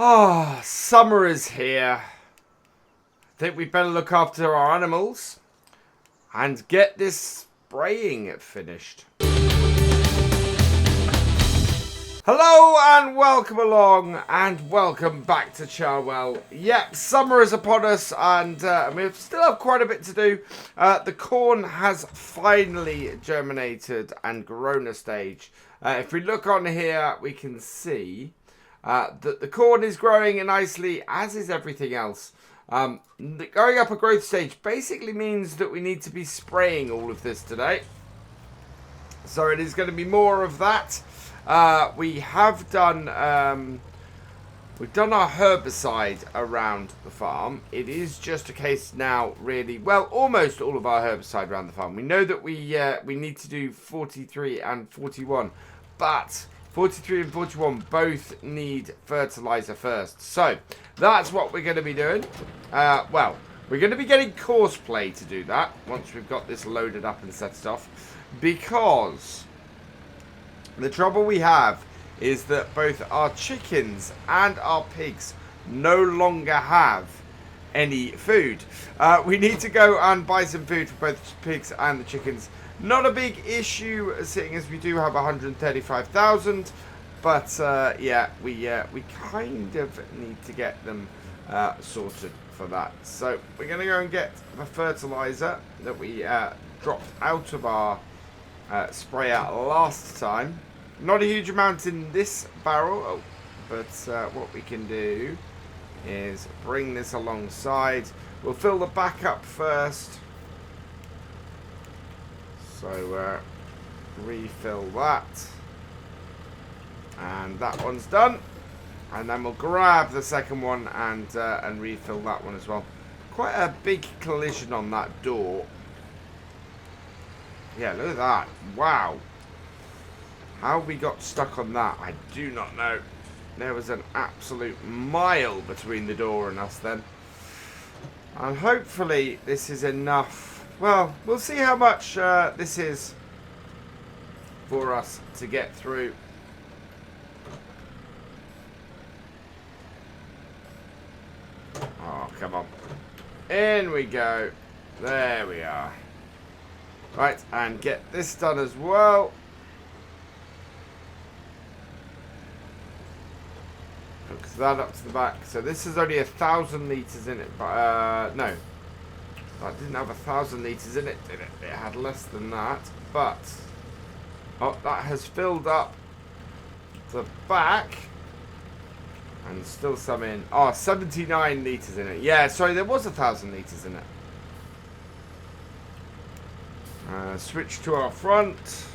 Ah, summer is here. I think we better look after our animals and get this spraying finished. Hello and welcome along and welcome back to Charwell. Yep, summer is upon us and we still have quite a bit to do. The corn has finally germinated and grown a stage. If we look on here, we can see that the corn is growing nicely, as is everything else. Going up a growth stage basically means that we need to be spraying all of this today. So it is going to be more of that. We have done we've done our herbicide around the farm. It is just a case now, really, well, almost all of our herbicide around the farm. We know that we need to do 43 and 41, but 43 and 41 both need fertilizer first. So that's what we're going to be doing. Well, we're going to be getting Courseplay to do that once we've got this loaded up and set it off, because the trouble we have is that both our chickens and our pigs no longer have any food. We need to go and buy some food for both the pigs and the chickens. Not a big issue, seeing as we do have 135,000, but yeah, we kind of need to get them sorted for that. So we're going to go and get the fertilizer that we dropped out of our sprayer last time. Not a huge amount in this barrel, but what we can do is bring this alongside. We'll fill the back up first. So refill that. And that one's done. And then we'll grab the second one and refill that one as well. Quite a big collision on that door. Yeah, look at that. Wow. How we got stuck on that, I do not know. There was an absolute mile between the door and us then. And hopefully this is enough. Well, we'll see how much this is for us to get through. Oh, come on. In we go. There we are. Right, and get this done as well. Hook that up to the back. So this is only 1,000 litres in it. But, no. That didn't have 1,000 litres in it, did it? It had less than that. But, oh, that has filled up the back. And still some in. Oh, 79 litres in it. Yeah, sorry, there was 1,000 litres in it. Switch to our front.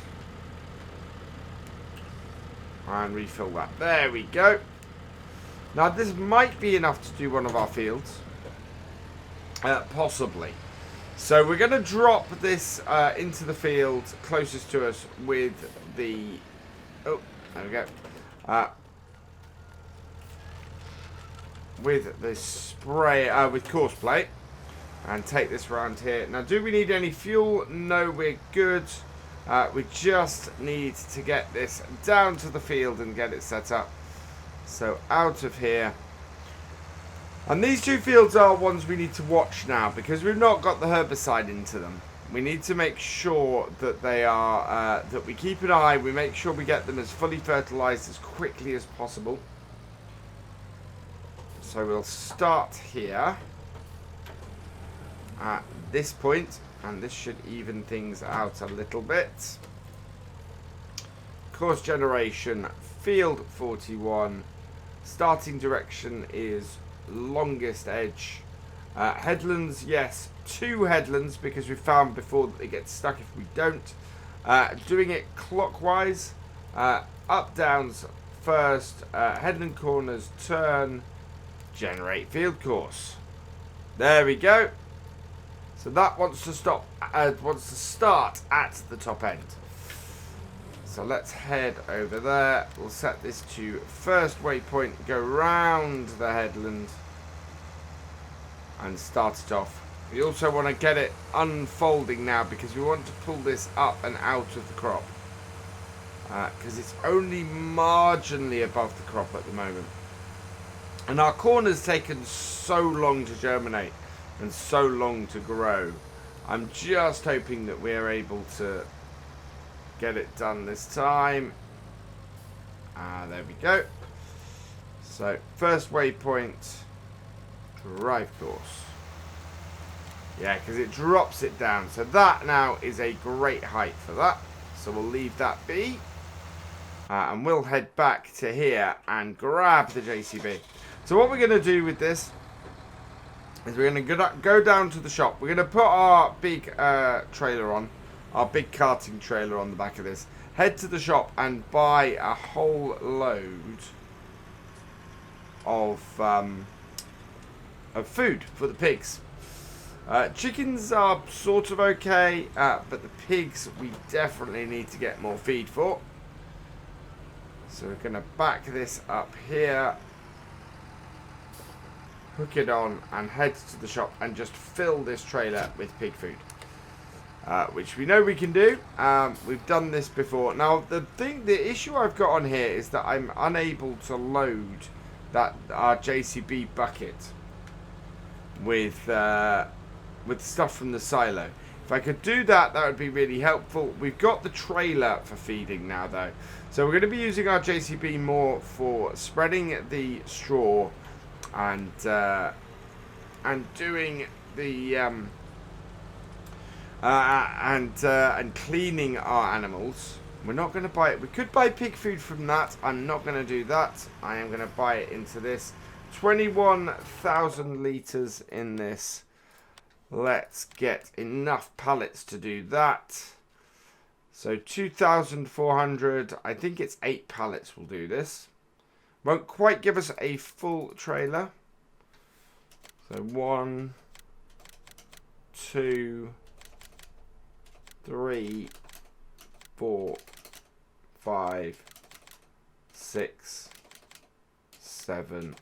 And refill that. There we go. Now, this might be enough to do one of our fields. Possibly. So, we're going to drop this into the field closest to us with the... Oh, there we go. With the spray, with Courseplay. And take this round here. Now, do we need any fuel? No, we're good. We just need to get this down to the field and get it set up. So, out of here. And these two fields are ones we need to watch now, because we've not got the herbicide into them. We need to make sure that they are, that we keep an eye, we make sure we get them as fully fertilized as quickly as possible. So we'll start here at this point, and this should even things out a little bit. Course generation, field 41. Starting direction is longest edge. Headlands, yes, 2 headlands, because we found before that they get stuck if we don't. Doing it clockwise, up downs first, headland corners, turn, generate field course. There we go. So that wants to start at the top end. So let's head over there. We'll set this to first waypoint, go round the headland and start it off. We also want to get it unfolding now, because we want to pull this up and out of the crop. Because it's only marginally above the crop at the moment. And our corn has taken so long to germinate and so long to grow. I'm just hoping that we're able to get it done this time. There we go. So, first waypoint, drive course. Yeah, because it drops it down. So that now is a great height for that. So we'll leave that be. And we'll head back to here and grab the JCB. So what we're going to do with this is we're going to go down to the shop. We're going to put our big trailer on. Our big carting trailer on the back of this. Head to the shop and buy a whole load of food for the pigs. Chickens are sort of okay, but the pigs we definitely need to get more feed for. So we're going to back this up here, hook it on, and head to the shop and just fill this trailer with pig food. Which we know we can do. We've done this before. Now the issue I've got on here is that I'm unable to load our JCB bucket with stuff from the silo. If I could do that, that would be really helpful. We've got the trailer for feeding now though, so we're going to be using our JCB more for spreading the straw and doing the and cleaning our animals. We're not going to buy it. We could buy pig food from that. I'm not going to do that. I am going to buy it into this. 21,000 litres in this. Let's get enough pallets to do that. So 2,400. I think it's 8 pallets will do this. Won't quite give us a full trailer. So 1, 2, 3, 4, 5, 6, 7,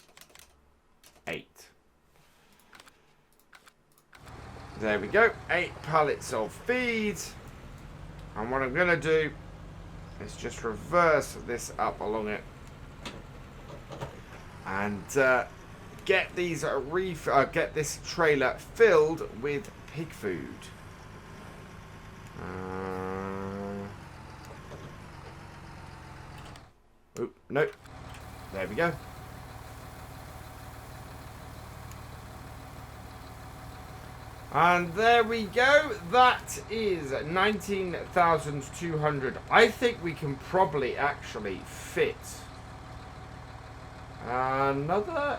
8. There we go. 8 pallets of feed. And what I'm going to do is just reverse this up along it. And get these get this trailer filled with pig food. Oh, no. There we go. And there we go. That is 19,200. I think we can probably actually fit another.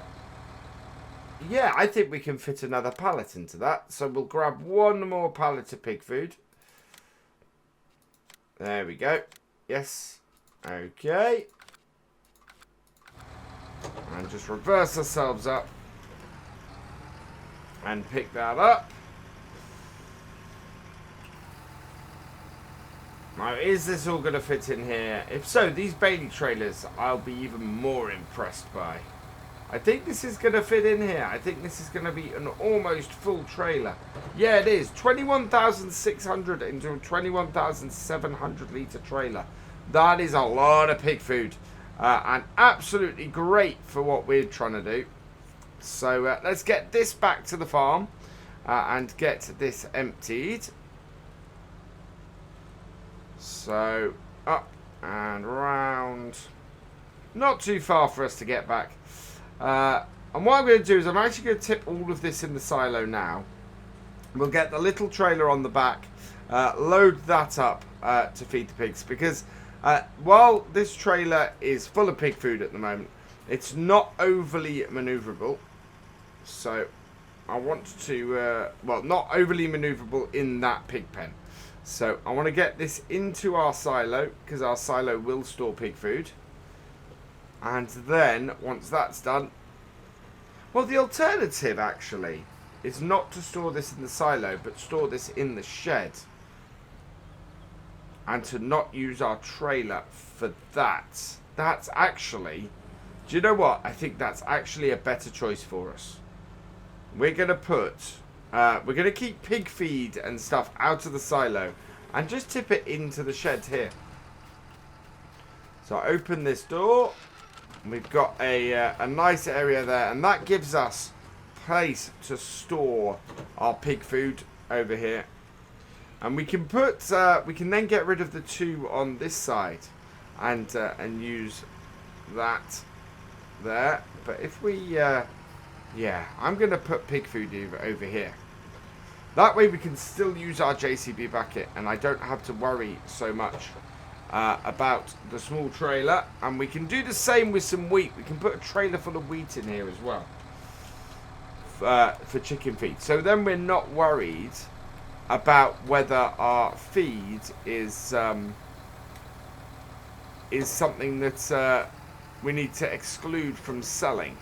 Yeah, I think we can fit another pallet into that. So we'll grab one more pallet of pig food. There we go. Yes. Okay. And just reverse ourselves up. And pick that up. Now, is this all going to fit in here? If so, these Bailey trailers, I'll be even more impressed by. I think this is going to fit in here. I think this is going to be an almost full trailer. Yeah, it is. 21,600 into a 21,700 litre trailer. That is a lot of pig food. And absolutely great for what we're trying to do. So let's get this back to the farm and get this emptied. So up and round. Not too far for us to get back. And what I'm going to do is I'm actually going to tip all of this in the silo now. We'll get the little trailer on the back, load that up to feed the pigs. Because while this trailer is full of pig food at the moment, it's not overly manoeuvrable. So I want to, well, not overly manoeuvrable in that pig pen. So I want to get this into our silo, because our silo will store pig food. And then, once that's done, well, the alternative, actually, is not to store this in the silo, but store this in the shed. And to not use our trailer for that. That's actually, do you know what? I think that's actually a better choice for us. We're going to put, we're going to keep pig feed and stuff out of the silo. And just tip it into the shed here. So I open this door. We've got a nice area there, and that gives us place to store our pig food over here. And we can put, we can then get rid of the 2 on this side, and use that there. But if we, yeah, I'm gonna put pig food over here. That way we can still use our JCB bucket, and I don't have to worry so much about the small trailer. And we can do the same with some wheat. We can put a trailer full of wheat in here as well for chicken feed. So then we're not worried about whether our feed is something that we need to exclude from selling.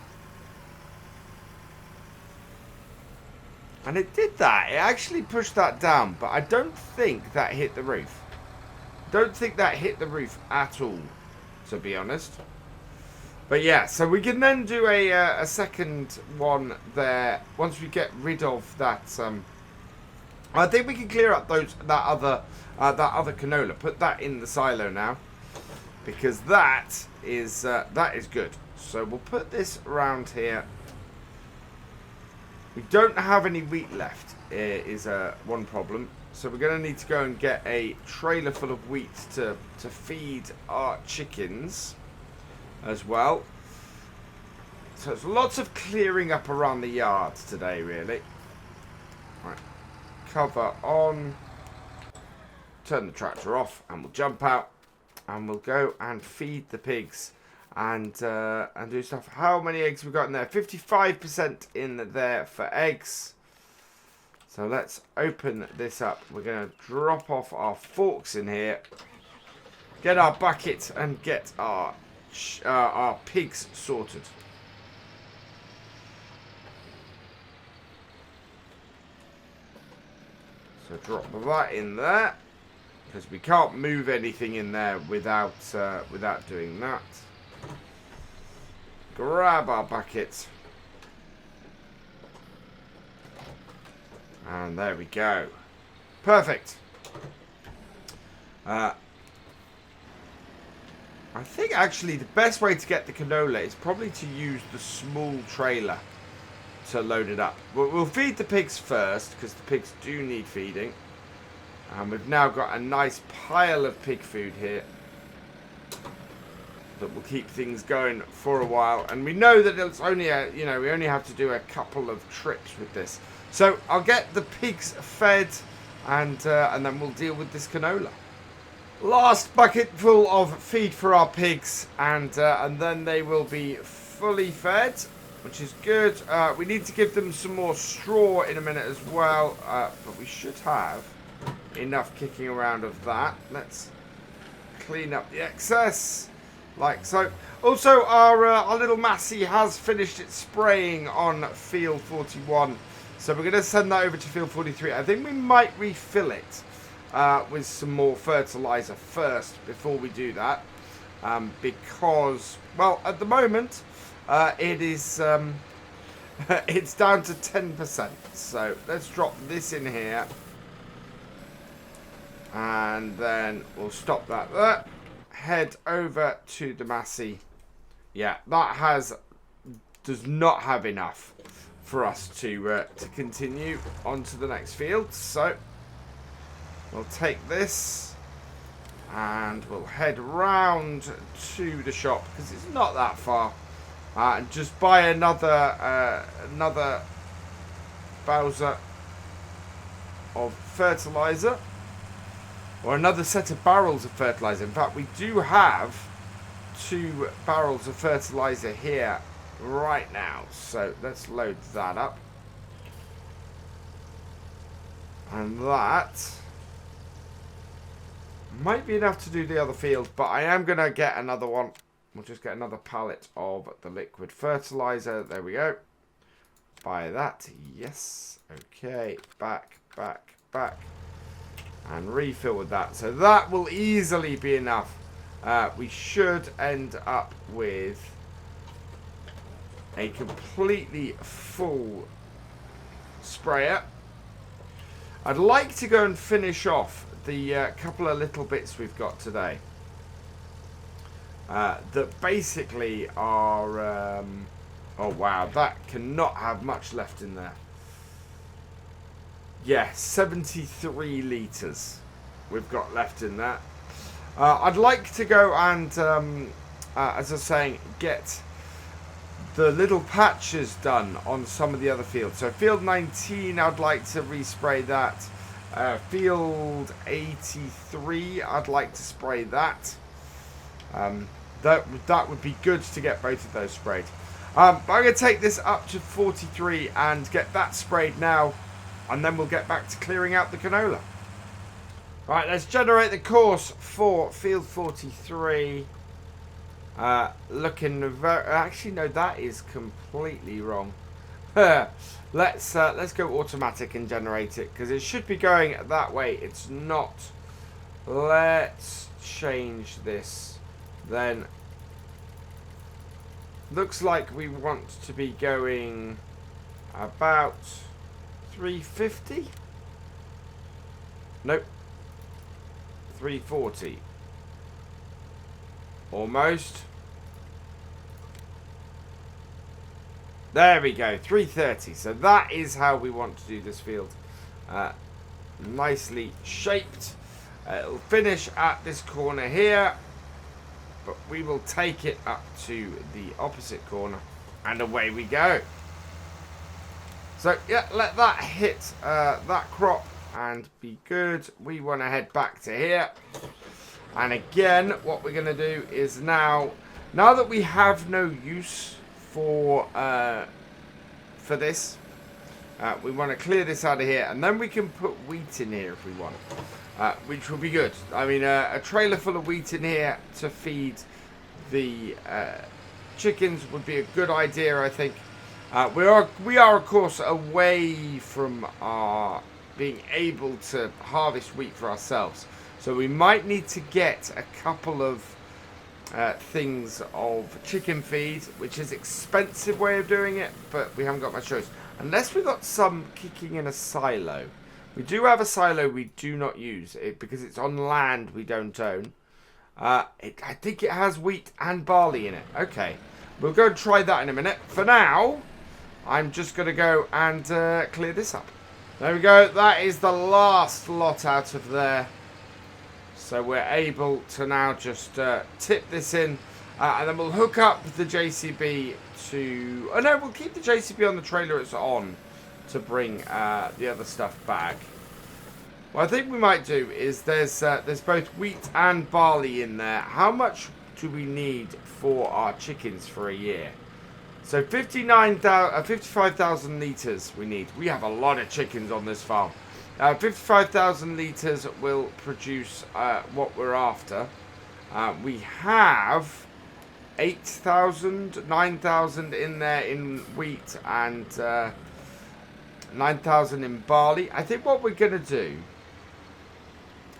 And it did that. It actually pushed that down, but I don't think that hit the roof. Don't think that hit the roof at all, to be honest. But yeah, so we can then do a second one there once we get rid of that. I think we can clear up that other canola. Put that in the silo now, because that is good. So we'll put this around here. We don't have any wheat left, is one problem. So we're going to need to go and get a trailer full of wheat to feed our chickens as well. So it's lots of clearing up around the yard today, really. Right. Cover on. Turn the tractor off, and we'll jump out, and we'll go and feed the pigs. And do stuff. How many eggs we got in there? 55% in there for eggs. So let's open this up. We're going to drop off our forks in here, get our bucket, and get our pigs sorted. So drop that in there, because we can't move anything in there without doing that. Grab our bucket. And there we go. Perfect. I think actually the best way to get the canola is probably to use the small trailer to load it up. We'll feed the pigs first, because the pigs do need feeding. And we've now got a nice pile of pig food here that will keep things going for a while. And we know that it's only we only have to do a couple of trips with this. So I'll get the pigs fed, and then we'll deal with this canola. Last bucket full of feed for our pigs, and then they will be fully fed, which is good. We need to give them some more straw in a minute as well, but we should have enough kicking around of that. Let's clean up the excess, like so. Also, our little Massey has finished its spraying on field 41. So we're going to send that over to field 43. I think we might refill it with some more fertilizer first before we do that. Because, well, at the moment, it is it's down to 10%. So let's drop this in here. And then we'll stop that there. Head over to the Massey. Yeah, that does not have enough for us to continue on to the next field. So we'll take this and we'll head round to the shop, because it's not that far, and just buy another Bowser of fertilizer, or another set of barrels of fertilizer. In fact, we do have 2 barrels of fertilizer here right now, so let's load that up. And that might be enough to do the other field, but I am going to get another one. We'll just get another pallet of the liquid fertilizer. There we go. Buy that. Yes. Okay. Back. And refill with that. So that will easily be enough. We should end up with a completely full sprayer. I'd like to go and finish off the couple of little bits we've got today. that basically are... oh wow, that cannot have much left in there. Yeah, 73 litres we've got left in that. I'd like to go and, as I was saying, get the little patches done on some of the other fields. So field 19, I'd like to respray that. Field 83, I'd like to spray that. That would be good to get both of those sprayed. But I'm going to take this up to 43 and get that sprayed now. And then we'll get back to clearing out the canola. Right, let's generate the course for field 43. Looking very... Actually, no, that is completely wrong. Let's go automatic and generate it, because it should be going that way. It's not. Let's change this. Then, looks like we want to be going about 350. Nope. 340. Almost. There we go, 330. So that is how we want to do this field. Nicely shaped. It'll finish at this corner here, but we will take it up to the opposite corner, and away we go. So yeah, let that hit that crop and be good. We want to head back to here. And again, what we're going to do is now that we have no use for this, we want to clear this out of here, and then we can put wheat in here if we want, which will be good. I mean, a trailer full of wheat in here to feed the chickens would be a good idea, I think. We are of course away from our being able to harvest wheat for ourselves, so we might need to get a couple of things of chicken feed, which is an expensive way of doing it, but we haven't got much choice. Unless we've got some kicking in a silo. We do have a silo we do not use it because it's on land we don't own. I think it has wheat and barley in it. Okay, we'll go and try that in a minute. For now, I'm just going to go and clear this up. There we go. That is the last lot out of there. So we're able to now just tip this in, and then we'll hook up the JCB to... Oh no, we'll keep the JCB on the trailer it's on to bring the other stuff back. What I think we might do is there's both wheat and barley in there. How much do we need for our chickens for a year? So 55,000 litres we need. We have a lot of chickens on this farm. 55,000 litres will produce what we're after. We have 8,000, 9,000 in there in wheat and 9,000 in barley. I think what we're going to do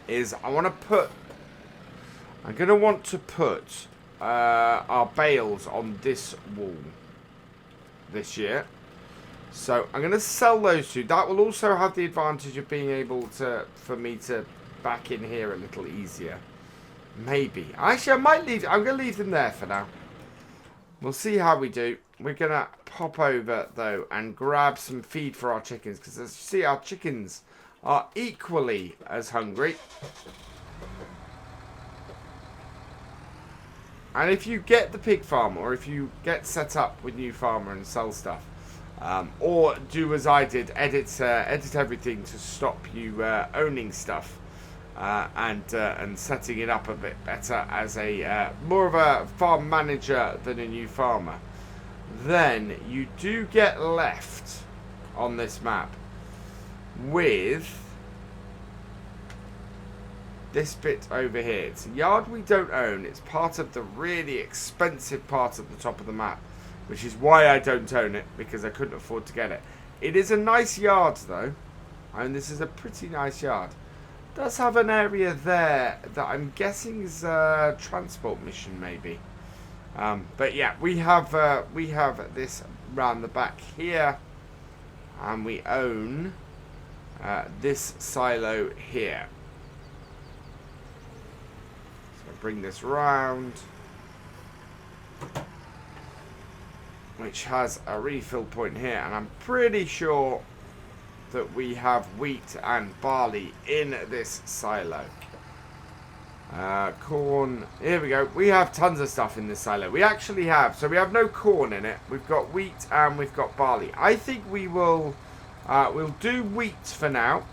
is I'm going to want to put our bales on this wall this year. So I'm going to sell those two. That will also have the advantage of being able to, for me to back in here a little easier. Maybe. Actually, I might leave. I'm going to leave them there for now. We'll see how we do. We're going to pop over, though, and grab some feed for our chickens. Because as you see, our chickens are equally as hungry. And if you get the pig farm, or if you get set up with New Farmer and sell stuff, or do as I did, edit everything to stop you owning stuff, and setting it up a bit better as a more of a farm manager than a new farmer, then you do get left on this map with this bit over here. It's a yard we don't own. It's part of the really expensive part at the top of the map, which is why I don't own it, because I couldn't afford to get it. It is a nice yard, though. I mean, this is a pretty nice yard. It does have an area there that I'm guessing is a transport mission, maybe. But yeah, we have this round the back here, and we own this silo here. So bring this round. which has a refill point here, and I'm pretty sure that we have wheat and barley in this silo. Corn, here we go. We have tons of stuff in this silo. We actually have, so we have no corn in it. We've got wheat and we've got barley. I think we will, we'll do wheat for now,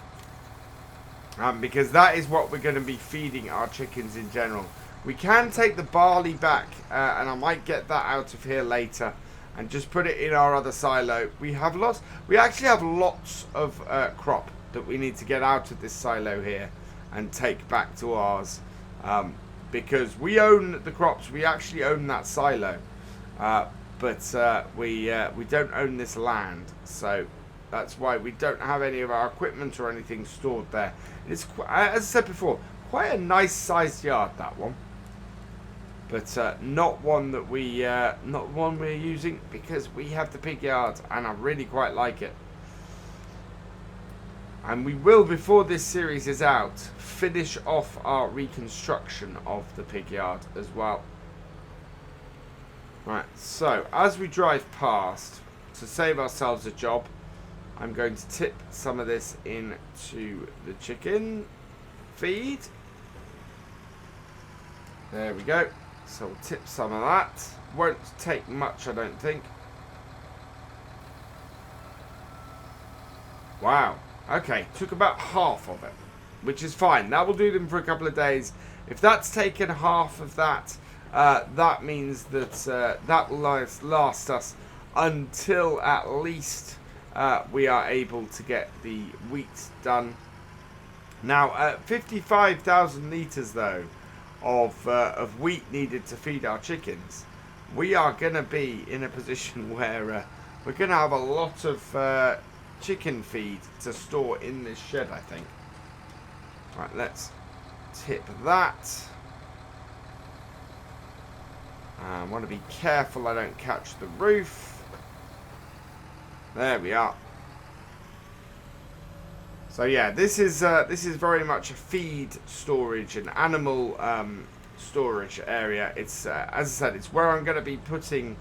because that is what we're going to be feeding our chickens in general. We can take the barley back, and I might get that out of here later and just put it in our other silo. We actually have lots of crop that we need to get out of this silo here and take back to ours. Because we own the crops, we actually own that silo, but we don't own this land, so that's why we don't have any of our equipment or anything stored there. It's, as I said before, quite a nice sized yard, that one, but not one that we're using, because we have the pig yard and I really quite like it. And we will, before this series is out, finish off our reconstruction of the pig yard as well. Right, so as we drive past, to save ourselves a job, I'm going to tip some of this into the chicken feed. There we go. So we'll tip some of that. Won't take much, I don't think. Wow. Okay, took about half of it, which is fine. That will do them for a couple of days. If that's taken half of that, that means that that will last us until at least we are able to get the wheat done. Now, 55,000 litres, though, of wheat needed to feed our chickens. We are going to be in a position where we're going to have a lot of chicken feed to store in this shed, I think. Right, let's tip that. I want to be careful I don't catch the roof. There we are. So yeah, this is very much a feed storage and animal storage area. It's as I said, it's where I'm going to be putting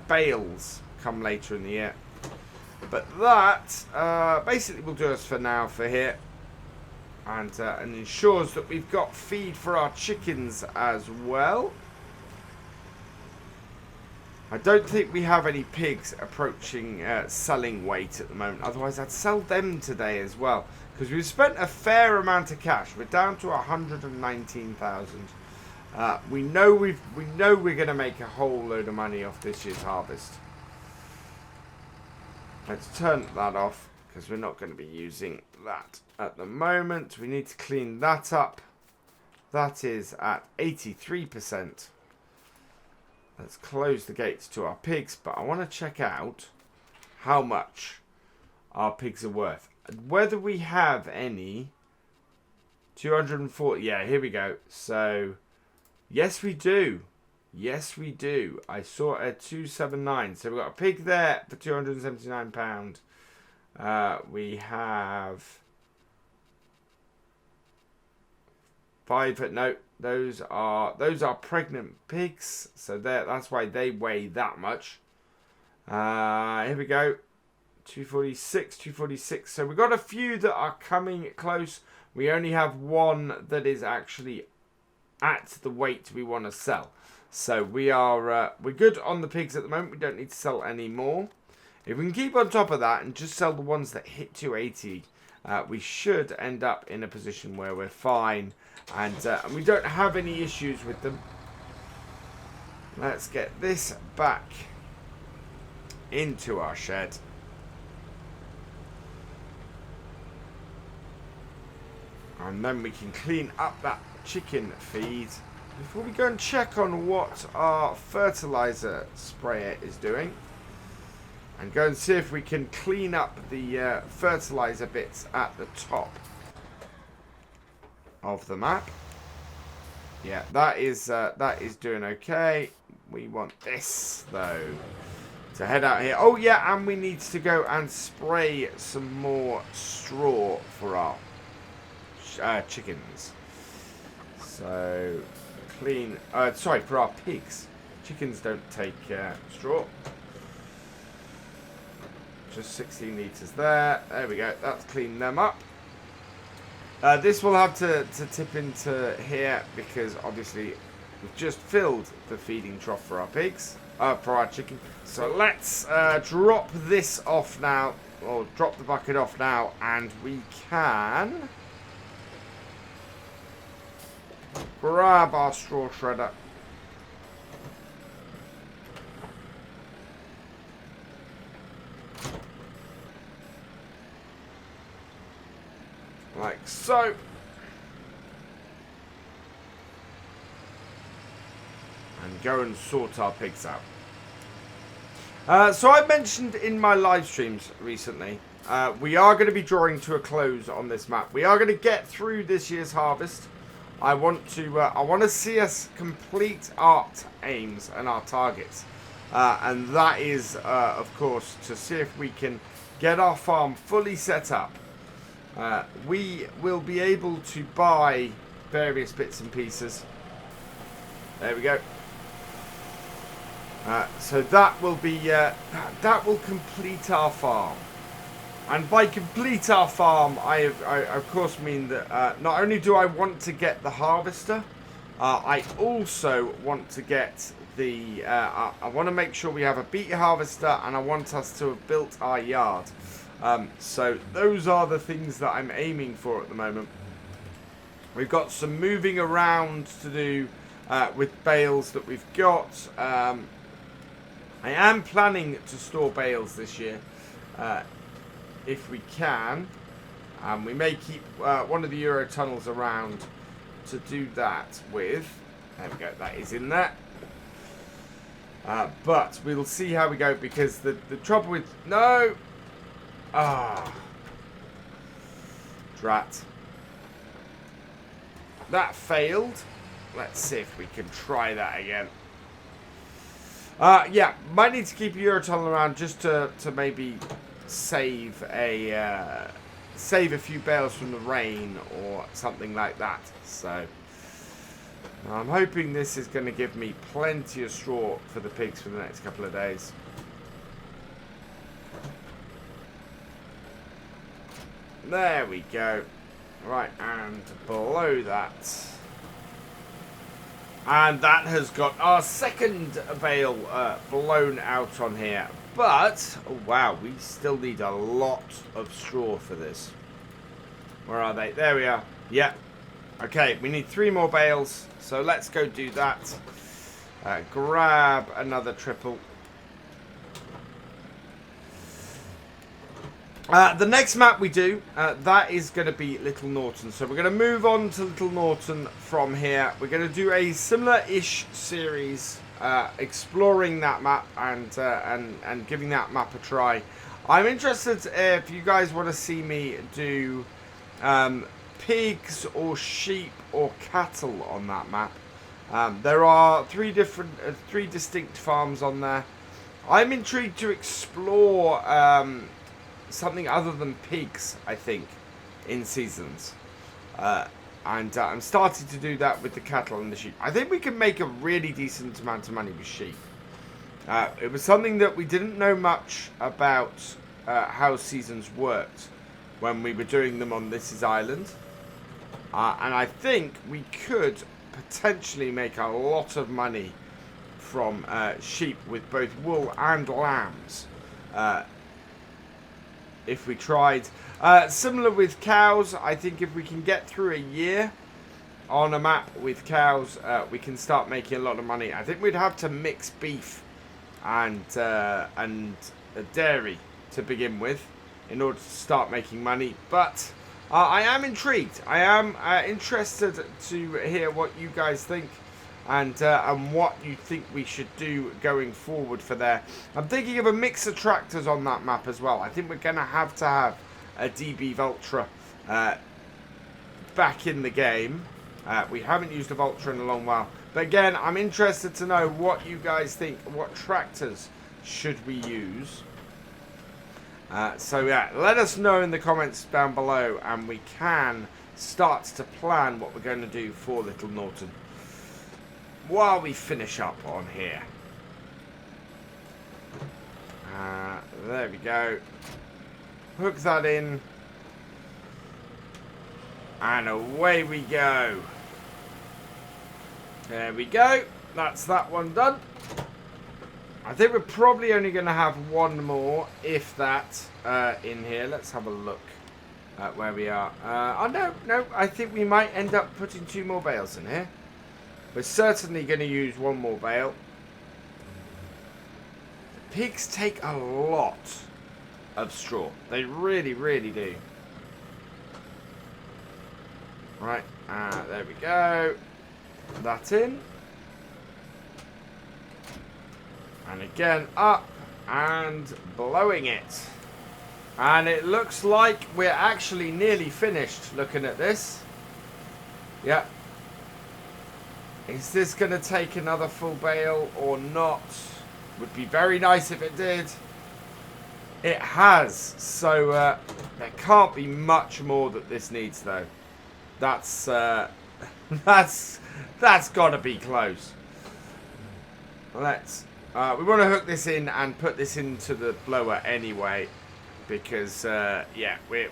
bales come later in the year. But that basically will do us for now for here, and ensures that we've got feed for our chickens as well. I don't think we have any pigs approaching selling weight at the moment. Otherwise, I'd sell them today as well, because we've spent a fair amount of cash. We're down to 119,000. We know we're going to make a whole load of money off this year's harvest. Let's turn that off, because we're not going to be using that at the moment. We need to clean that up. That is at 83%. Let's close the gates to our pigs, but I want to check out how much our pigs are worth. Whether we have any. 240. Yeah, here we go. So, yes, we do. Yes, we do. I saw a 279. So we've got a pig there for £279. We have 5. No, those are pregnant pigs. So that's why they weigh that much. Here we go. 246, 246. So we've got a few that are coming close. We only have one that is actually at the weight we want to sell. So we're good on the pigs at the moment. We don't need to sell any more. If we can keep on top of that and just sell the ones that hit 280, we should end up in a position where we're fine, and we don't have any issues with them. Let's get this back into our shed. And then we can clean up that chicken feed before we go and check on what our fertilizer sprayer is doing, and go and see if we can clean up the fertilizer bits at the top of the map. Yeah, that is doing okay. We want this though to head out here. Oh yeah, and we need to go and spray some more straw for our chickens. So clean, sorry, for our pigs. Chickens don't take straw. Just 16 litres there. There we go. That's cleaned them up. This will have to tip into here because obviously we've just filled the feeding trough for our pigs, for our chicken. So let's drop this off now, or drop the bucket off now, and we can grab our straw shredder. Like so. And go and sort our pigs out. So I mentioned in my live streams recently, we are going to be drawing to a close on this map. We are going to get through this year's harvest. I want to see us complete our aims and our targets. And that is, of course, to see if we can get our farm fully set up. We will be able to buy various bits and pieces. There we go. So that will be that will complete our farm. And by complete our farm, I of course mean that not only do I want to get the harvester, I also want to get the I want to make sure we have a beet harvester, and I want us to have built our yard. So those are the things that I'm aiming for at the moment. We've got some moving around to do with bales that we've got. I am planning to store bales this year, if we can. We may keep one of the Euro tunnels around to do that with. There we go, that is in there. But we'll see how we go, because the trouble with... No! Ah. Drat. That failed. Let's see if we can try that again. Yeah, might need to keep a Eurotunnel around just to maybe save a few bales from the rain or something like that. So I'm hoping this is going to give me plenty of straw for the pigs for the next couple of days. There we go. Right, and below that. And that has got our second bale blown out on here. But, oh wow, we still need a lot of straw for this. Where are they? There we are. Yep. Okay, we need 3 more bales. So let's go do that. Grab another triple. The next map we do, that is going to be Little Norton. So we're going to move on to Little Norton from here. We're going to do a similar-ish series, exploring that map and giving that map a try. I'm interested if you guys want to see me do pigs or sheep or cattle on that map. There are 3 distinct farms on there. I'm intrigued to explore something other than pigs, I think, in seasons. And I'm starting to do that with the cattle and the sheep. I think we can make a really decent amount of money with sheep. It was something that we didn't know much about how seasons worked when we were doing them on This Is Island. And I think we could potentially make a lot of money from sheep with both wool and lambs. If we tried. Similar with cows, I think if we can get through a year on a map with cows, we can start making a lot of money. I think we'd have to mix beef and dairy to begin with in order to start making money. But I am intrigued. I am interested to hear what you guys think. And what you think we should do going forward for there. I'm thinking of a mix of tractors on that map as well. I think we're going to have a DB Vultra back in the game. We haven't used a Vultra in a long while. But again, I'm interested to know what you guys think. What tractors should we use? So yeah, let us know in the comments down below. And we can start to plan what we're going to do for Little Norton while we finish up on here. There we go. Hook that in. And away we go. There we go. That's that one done. I think we're probably only going to have one more, if that, in here. Let's have a look at where we are. Oh, no. I think we might end up putting 2 more bales in here. We're certainly going to use 1 more bale. The pigs take a lot of straw. They really, really do. Right, there we go. That in. And again, up and blowing it. And it looks like we're actually nearly finished looking at this. Yep. Is this going to take another full bale or not? Would be very nice if it did. It has. So there can't be much more that this needs though. That's got to be close. Let's. We want to hook this in and put this into the blower anyway, because yeah, we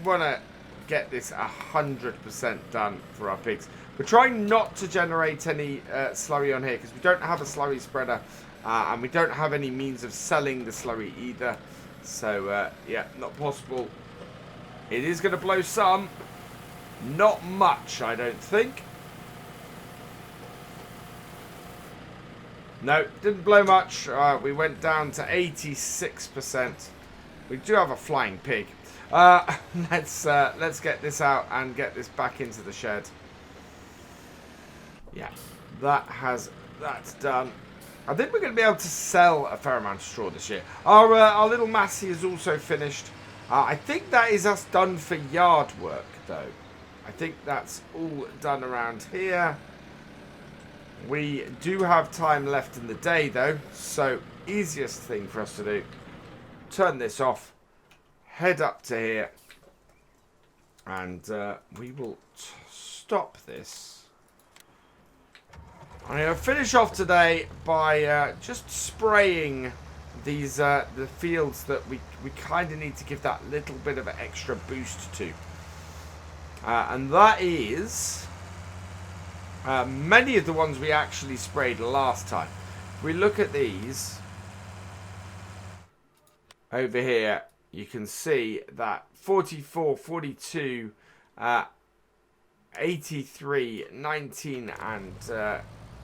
want to get this 100% done for our pigs. We're trying not to generate any slurry on here because we don't have a slurry spreader, and we don't have any means of selling the slurry either. So yeah, not possible. It is going to blow some, not much, I don't think. No, didn't blow much. We went down to 86%. We do have a flying pig. Let's get this out and get this back into the shed. Yeah, that's done. I think we're going to be able to sell a fair amount of straw this year. Our little Massey is also finished. I think that is us done for yard work, though. I think that's all done around here. We do have time left in the day, though, so easiest thing for us to do, turn this off, head up to here, and we will stop this. I'm going to finish off today by just spraying these the fields that we kind of need to give that little bit of an extra boost to. And that is many of the ones we actually sprayed last time. If we look at these over here, you can see that 44, 42, 83, 19, and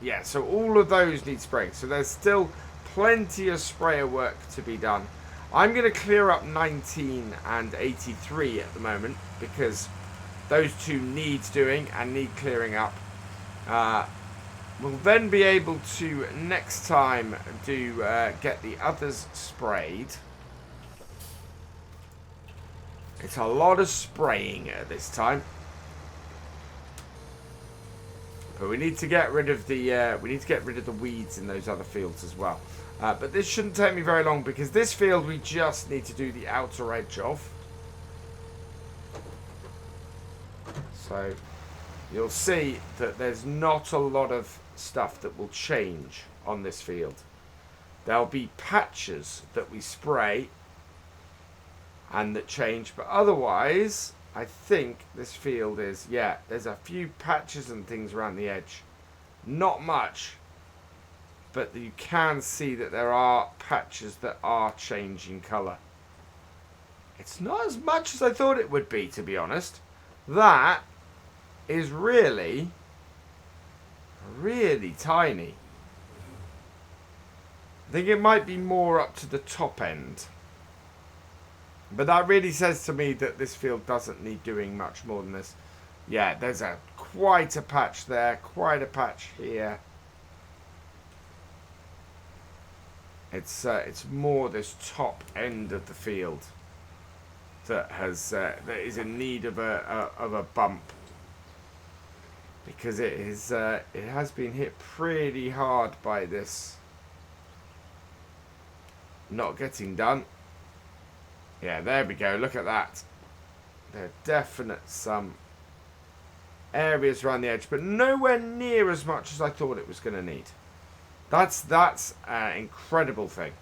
yeah, so all of those need spraying. So there's still plenty of sprayer work to be done. I'm going to clear up 19 and 83 at the moment because those two need doing and need clearing up. We'll then be able to next time do get the others sprayed. It's a lot of spraying at this time, but we need to get rid of the weeds in those other fields as well. But this shouldn't take me very long because this field we just need to do the outer edge of. So you'll see that there's not a lot of stuff that will change on this field. There'll be patches that we spray and that change, but otherwise I think this field is, yeah, there's a few patches and things around the edge. Not much, but you can see that there are patches that are changing colour. It's not as much as I thought it would be, to be honest. That is really, really tiny. I think it might be more up to the top end. But that really says to me that this field doesn't need doing much more than this. Yeah, there's quite a patch there, quite a patch here. It's more this top end of the field that is in need of a bump, because it has been hit pretty hard by this not getting done. Yeah, there we go. Look at that. There are definite some areas around the edge, but nowhere near as much as I thought it was going to need. That's an incredible thing.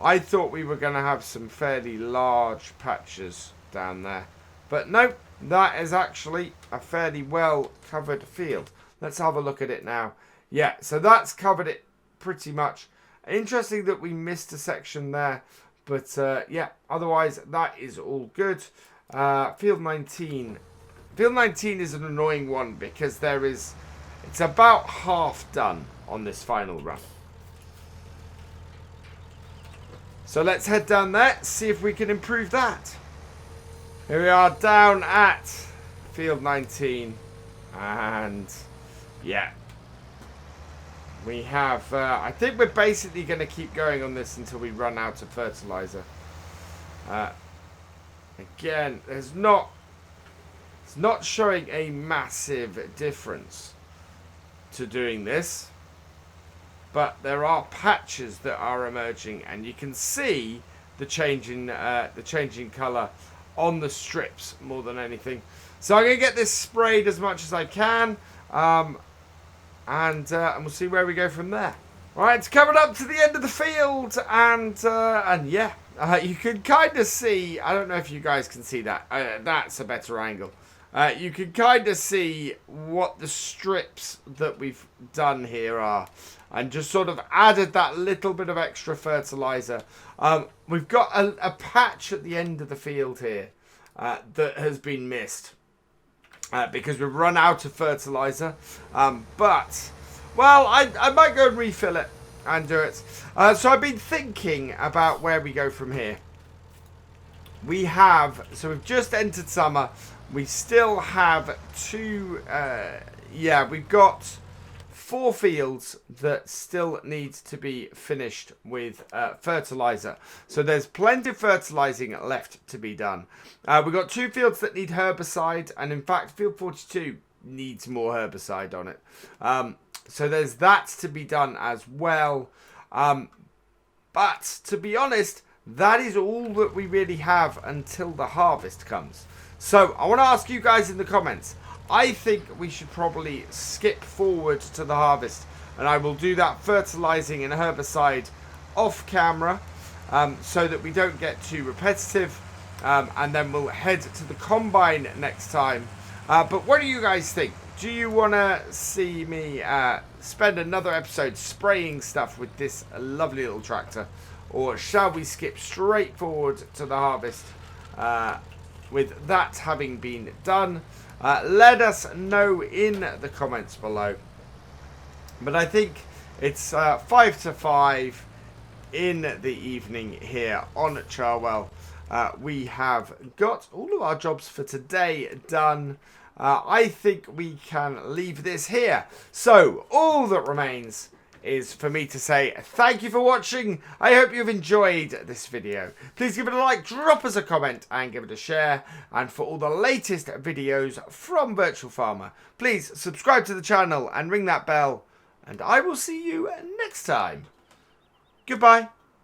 I thought we were going to have some fairly large patches down there. But no, that is actually a fairly well covered field. Let's have a look at it now. Yeah, so that's covered it pretty much. Interesting that we missed a section there. But yeah, otherwise that is all good. Field 19. Field 19 is an annoying one because it's about half done on this final run. So let's head down there, see if we can improve that. Here we are down at field 19. And yeah, we have, I think we're basically going to keep going on this until we run out of fertilizer. Again, it's not showing a massive difference to doing this. But there are patches that are emerging, and you can see the changing colour on the strips more than anything. So I'm going to get this sprayed as much as I can, and we'll see where we go from there. All right, it's coming up to the end of the field, and yeah, you can kind of see. I don't know if you guys can see that. That's a better angle. You can kind of see what the strips that we've done here are. And just sort of added that little bit of extra fertilizer. We've got a patch at the end of the field here that has been missed. Because we've run out of fertilizer. But, well, I might go and refill it and do it. So I've been thinking about where we go from here. So we've just entered summer. We still have we've got 4 fields that still need to be finished with fertilizer. So there's plenty of fertilizing left to be done. We've got 2 fields that need herbicide, and in fact field 42 needs more herbicide on it. So there's that to be done as well. But to be honest, that is all that we really have until the harvest comes. So I want to ask you guys in the comments, I think we should probably skip forward to the harvest, and I will do that fertilizing and herbicide off camera so that we don't get too repetitive, and then we'll head to the combine next time. But what do you guys think? Do you want to see me spend another episode spraying stuff with this lovely little tractor, or shall we skip straight forward to the harvest with that having been done? Let us know in the comments below. But I think it's 5 to 5 in the evening here on Charwell. We have got all of our jobs for today done. I think we can leave this here. So all that remains is for me to say thank you for watching. I hope you've enjoyed this video. Please give it a like, drop us a comment, and give it a share. And for all the latest videos from Virtual Farmer, please subscribe to the channel and ring that bell. And I will see you next time. Goodbye.